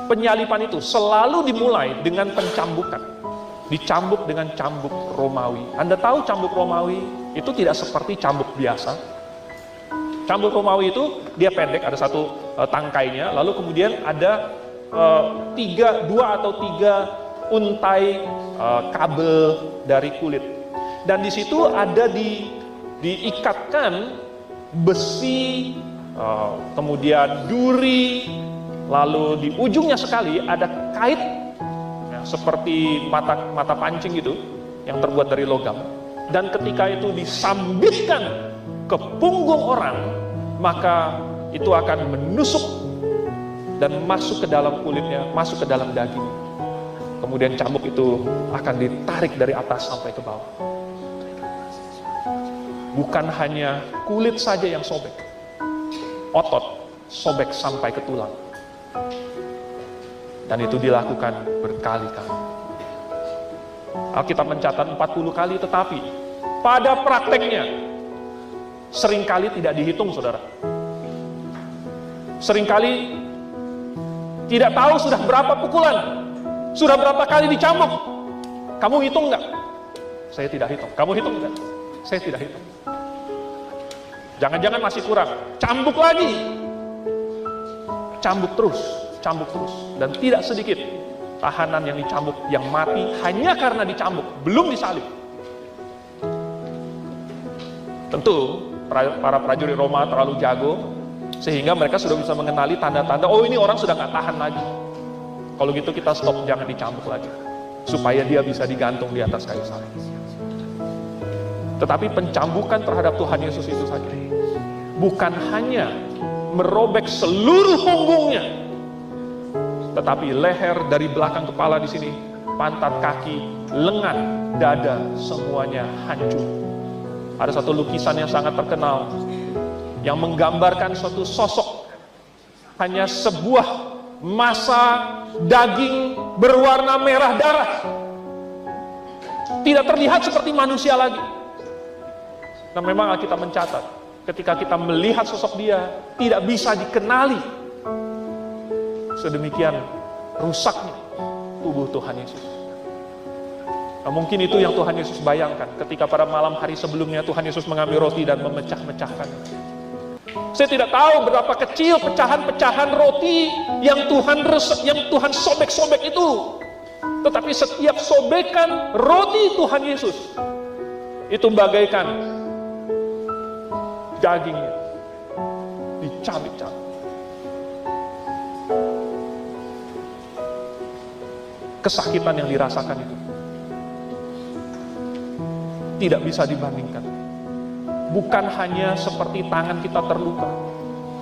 penyalipan itu selalu dimulai dengan pencambukan. Dicambuk dengan cambuk Romawi. Anda tahu cambuk Romawi itu tidak seperti cambuk biasa. Cambuk Romawi itu dia pendek, ada satu tangkainya, lalu kemudian ada dua atau tiga untai kabel dari kulit. Dan di situ ada diikatkan besi, kemudian duri, lalu di ujungnya sekali ada kait ya, seperti mata pancing gitu yang terbuat dari logam. Dan ketika itu disambitkan ke punggung orang, maka itu akan menusuk dan masuk ke dalam kulitnya, masuk ke dalam daging. Kemudian cambuk itu akan ditarik dari atas sampai ke bawah. Bukan hanya kulit saja yang sobek, otot sobek sampai ke tulang. Dan itu dilakukan berkali-kali. Alkitab mencatat 40 kali, tetapi pada prakteknya seringkali tidak dihitung, saudara. Seringkali tidak tahu sudah berapa pukulan, sudah berapa kali dicambuk. Kamu hitung nggak? Saya tidak hitung. Kamu hitung nggak? Saya tidak hitung. Jangan-jangan masih kurang. Cambuk lagi. Cambuk terus. Cambuk terus. Dan tidak sedikit tahanan yang dicambuk, yang mati hanya karena dicambuk, belum disalib. Tentu para prajurit Roma terlalu jago, sehingga mereka sudah bisa mengenali tanda-tanda, oh ini orang sudah nggak tahan lagi. Kalau gitu kita stop, jangan dicambuk lagi, supaya dia bisa digantung di atas kayu salib. Tetapi pencambukan terhadap Tuhan Yesus itu saja bukan hanya merobek seluruh punggungnya, tetapi leher dari belakang kepala di sini, pantat, kaki, lengan, dada, semuanya hancur. Ada satu lukisan yang sangat terkenal yang menggambarkan suatu sosok, hanya sebuah massa daging berwarna merah darah, tidak terlihat seperti manusia lagi. Dan memang Alkitab mencatat, ketika kita melihat sosok dia, tidak bisa dikenali. Sedemikian rusaknya tubuh Tuhan Yesus. Nah, mungkin itu yang Tuhan Yesus bayangkan ketika pada malam hari sebelumnya Tuhan Yesus mengambil roti dan memecah-mecahkan. Saya tidak tahu berapa kecil pecahan-pecahan roti yang Tuhan sobek-sobek itu. Tetapi setiap sobekan roti Tuhan Yesus itu bagaikan dagingnya dicabik-cabik. Kesakitan yang dirasakan itu tidak bisa dibandingkan. Bukan hanya seperti tangan kita terluka,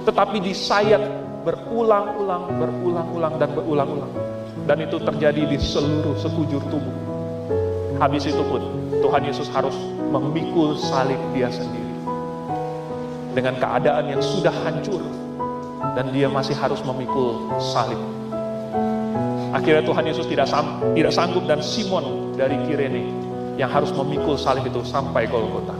tetapi disayat berulang-ulang, dan berulang-ulang. Dan itu terjadi di seluruh sekujur tubuh. Habis itu pun Tuhan Yesus harus memikul salib dia sendiri. Dengan keadaan yang sudah hancur, dan dia masih harus memikul salib. Akhirnya Tuhan Yesus tidak sanggup, dan Simon dari Kirene yang harus memikul salib itu sampai Golgota.